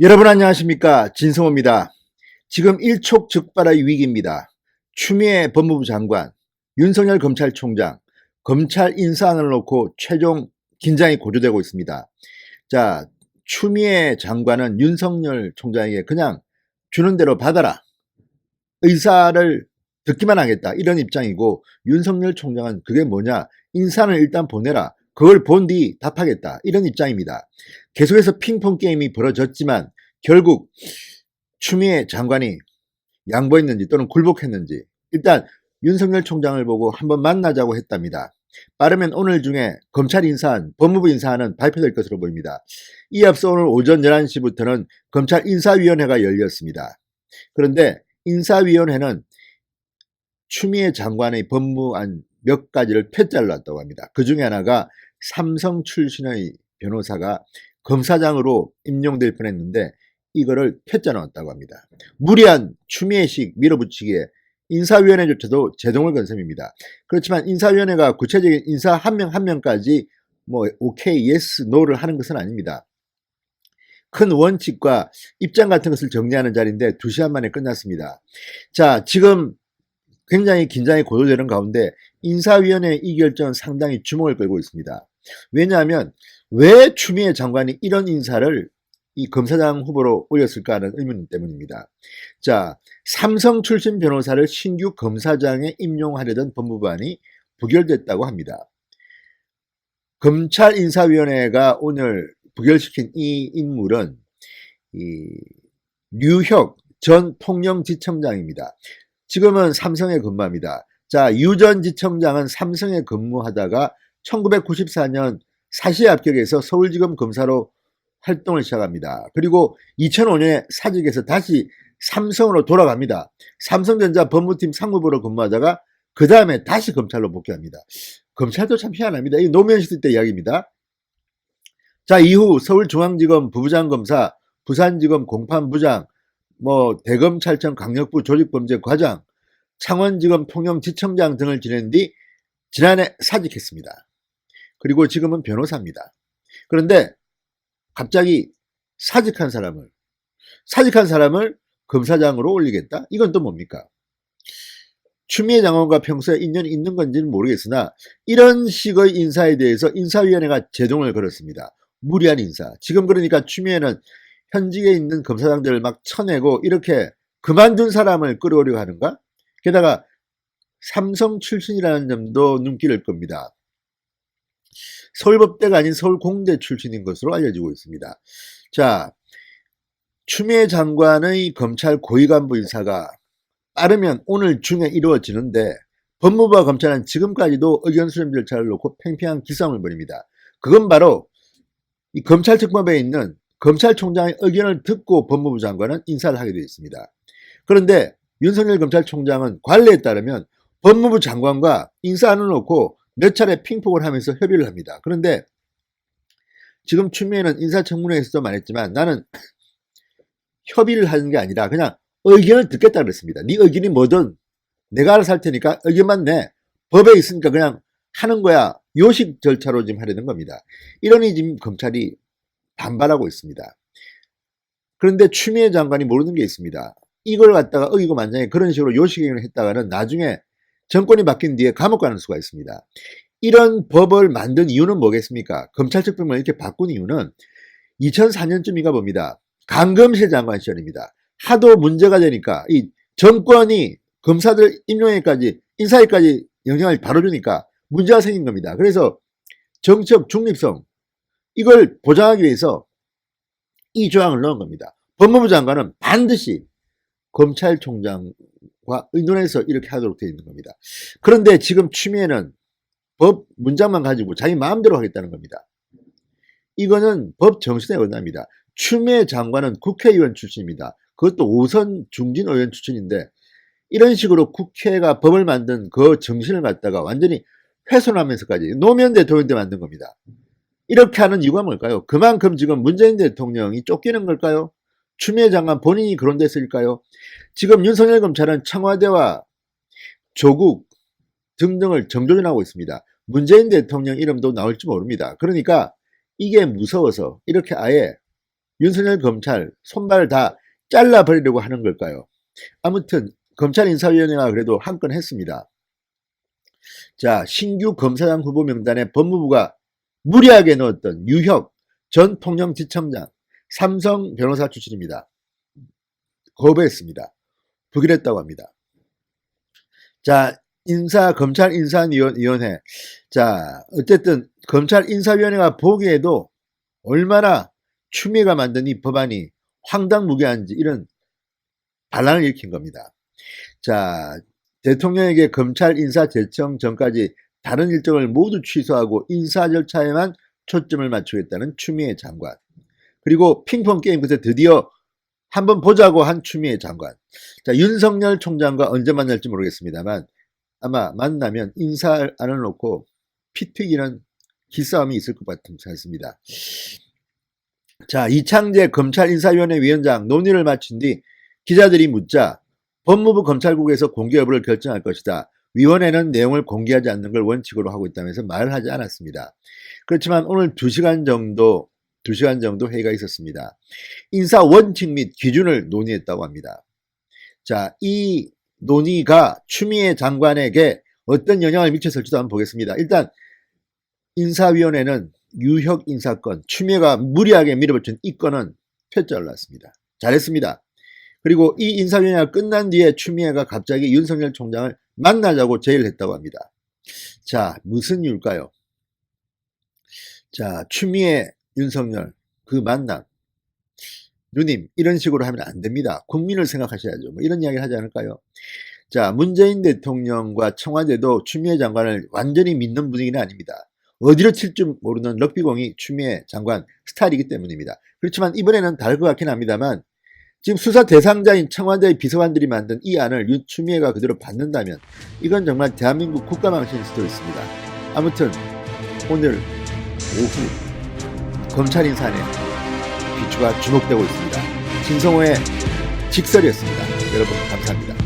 여러분 안녕하십니까, 진성호입니다. 지금 일촉즉발의 위기입니다. 추미애 법무부 장관, 윤석열 검찰총장, 검찰 인사안을 놓고 최종 긴장이 고조되고 있습니다. 자, 추미애 장관은 윤석열 총장에게 그냥 주는 대로 받아라, 의사를 듣기만 하겠다, 이런 입장이고, 윤석열 총장은 그게 뭐냐, 인사안을 일단 보내라, 그걸 본 뒤 답하겠다, 이런 입장입니다. 계속해서 핑퐁 게임이 벌어졌지만 결국 추미애 장관이 양보했는지 또는 굴복했는지 일단 윤석열 총장을 보고 한번 만나자고 했답니다. 빠르면 오늘 중에 검찰 인사안, 법무부 인사안은 발표될 것으로 보입니다. 이에 앞서 오늘 오전 11시부터는 검찰 인사위원회가 열렸습니다. 그런데 인사위원회는 추미애 장관의 법무안 몇 가지를 퇴짜를 놨다고 합니다. 그 중에 하나가 삼성 출신의 변호사가 검사장으로 임용될 뻔했는데 이거를 퇴짜 넣었다고 합니다. 무리한 추미애식 밀어붙이기에 인사위원회조차도 제동을 건 셈입니다. 그렇지만 인사위원회가 구체적인 인사 한 명 한 명까지 오케이, 예스, 노를 하는 것은 아닙니다. 큰 원칙과 입장 같은 것을 정리하는 자리인데 2시간 만에 끝났습니다. 자, 지금 굉장히 긴장이 고조되는 가운데 인사위원회 이 결정은 상당히 주목을 끌고 있습니다. 왜냐하면 왜 추미애 장관이 이런 인사를 이 검사장 후보로 올렸을까 하는 의문 때문입니다. 자, 삼성 출신 변호사를 신규 검사장에 임용하려던 법무부안이 부결됐다고 합니다. 검찰인사위원회가 오늘 부결시킨 이 인물은 류혁 전 통영지청장입니다. 지금은 삼성에 근무합니다. 자, 유 전 지청장은 삼성에 근무하다가 1994년 사시에 합격해서 서울지검 검사로 활동을 시작합니다. 그리고 2005년에 사직에서 다시 삼성으로 돌아갑니다. 삼성전자 법무팀 상무부로 근무하다가 그 다음에 다시 검찰로 복귀합니다. 검찰도 참 희한합니다. 이 노무현 시대 때 이야기입니다. 자, 이후 서울중앙지검 부부장 검사, 부산지검 공판부장, 대검찰청 강력부 조직범죄과장, 창원지검 통영지청장 등을 지낸 뒤 지난해 사직했습니다. 그리고 지금은 변호사입니다. 그런데 갑자기 사직한 사람을 검사장으로 올리겠다? 이건 또 뭡니까? 추미애 장관과 평소에 인연이 있는 건지는 모르겠으나 이런 식의 인사에 대해서 인사위원회가 제동을 걸었습니다. 무리한 인사. 지금 그러니까 추미애는 현직에 있는 검사장들을 막 쳐내고 이렇게 그만둔 사람을 끌어오려고 하는가? 게다가 삼성 출신이라는 점도 눈길을 끕니다. 서울법대가 아닌 서울공대 출신인 것으로 알려지고 있습니다. 자, 추미애 장관의 검찰 고위간부 인사가 빠르면 오늘 중에 이루어지는데 법무부와 검찰은 지금까지도 의견 수렴 절차를 놓고 팽팽한 기싸움을 벌입니다. 그건 바로 이 검찰특법에 있는 검찰총장의 의견을 듣고 법무부 장관은 인사를 하게 되어 있습니다. 그런데 윤석열 검찰총장은 관례에 따르면 법무부 장관과 인사안을 놓고 몇 차례 핑퐁을 하면서 협의를 합니다. 그런데 지금 추미애는 인사청문회에서도 말했지만 나는 협의를 하는 게 아니라 그냥 의견을 듣겠다 그랬습니다. 네 의견이 뭐든 내가 알아서 할 테니까 의견만 내. 법에 있으니까 그냥 하는 거야. 요식 절차로 지금 하려는 겁니다. 이러니 지금 검찰이 반발하고 있습니다. 그런데 추미애 장관이 모르는 게 있습니다. 이걸 갖다가 어기고 만장에 그런 식으로 요식행위를 했다가는 나중에 정권이 바뀐 뒤에 감옥 가는 수가 있습니다. 이런 법을 만든 이유는 뭐겠습니까? 검찰특법을 이렇게 바꾼 이유는 2004년쯤인가 봅니다. 강검실 장관 시절입니다. 하도 문제가 되니까 이 정권이 검사들 임용에까지 인사에까지 영향을 바로 주니까 문제가 생긴 겁니다. 그래서 정치적 중립성 이걸 보장하기 위해서 이 조항을 넣은 겁니다. 법무부 장관은 반드시 검찰총장과 의논해서 이렇게 하도록 되어 있는 겁니다. 그런데 지금 추미애는 법 문장만 가지고 자기 마음대로 하겠다는 겁니다. 이거는 법 정신에 어긋납니다. 추미애 장관은 국회의원 출신입니다. 그것도 5선 중진 의원 출신인데 이런 식으로 국회가 법을 만든 그 정신을 갖다가 완전히 훼손하면서까지 노무현 대통령 때 만든 겁니다. 이렇게 하는 이유가 뭘까요? 그만큼 지금 문재인 대통령이 쫓기는 걸까요? 추미애 장관 본인이 그런 데서일까요? 지금 윤석열 검찰은 청와대와 조국 등등을 정조준하고 있습니다. 문재인 대통령 이름도 나올지 모릅니다. 그러니까 이게 무서워서 이렇게 아예 윤석열 검찰 손발을 다 잘라버리려고 하는 걸까요? 아무튼 검찰인사위원회가 그래도 한 건 했습니다. 자, 신규 검사장 후보 명단에 법무부가 무리하게 넣었던 유혁 전 통영지청장, 삼성 변호사 출신입니다. 거부했습니다. 부결했다고 합니다. 자, 검찰인사위원회. 자, 어쨌든 검찰인사위원회가 보기에도 얼마나 추미애가 만든 이 법안이 황당무계한지 이런 반란을 일으킨 겁니다. 자, 대통령에게 검찰 인사 제청 전까지 다른 일정을 모두 취소하고 인사 절차에만 초점을 맞추겠다는 추미애 장관. 그리고 핑퐁 게임 끝에 드디어 한번 보자고 한 추미애 장관. 자, 윤석열 총장과 언제 만날지 모르겠습니다만 아마 만나면 인사안을 놓고 피 튀기는 기싸움이 있을 것 같습니다. 자, 이창재 검찰인사위원회 위원장 논의를 마친 뒤 기자들이 묻자 법무부 검찰국에서 공개 여부를 결정할 것이다. 위원회는 내용을 공개하지 않는 걸 원칙으로 하고 있다면서 말을 하지 않았습니다. 그렇지만 오늘 2시간 정도 회의가 있었습니다. 인사 원칙 및 기준을 논의했다고 합니다. 자, 이 논의가 추미애 장관에게 어떤 영향을 미쳤을지도 한번 보겠습니다. 일단 인사위원회는 유혁 인사건, 추미애가 무리하게 밀어붙인 이 건은 퇴짜를 놨습니다. 잘했습니다. 그리고 이 인사위원회가 끝난 뒤에 추미애가 갑자기 윤석열 총장을 만나자고 제의를 했다고 합니다. 자, 무슨 이유일까요? 자, 추미애, 윤석열 그 만남. 누님, 이런 식으로 하면 안 됩니다. 국민을 생각하셔야죠. 뭐 이런 이야기를 하지 않을까요? 자, 문재인 대통령과 청와대도 추미애 장관을 완전히 믿는 분위기는 아닙니다. 어디로 칠 줄 모르는 럭비공이 추미애 장관 스타일이기 때문입니다. 그렇지만 이번에는 다를 것 같긴 합니다만 지금 수사 대상자인 청와대 비서관들이 만든 이 안을 추미애가 그대로 받는다면 이건 정말 대한민국 국가망신일 수도 있습니다. 아무튼 오늘 오후 검찰 인사안에 비추가 주목되고 있습니다. 신성호의 직설이었습니다. 여러분 감사합니다.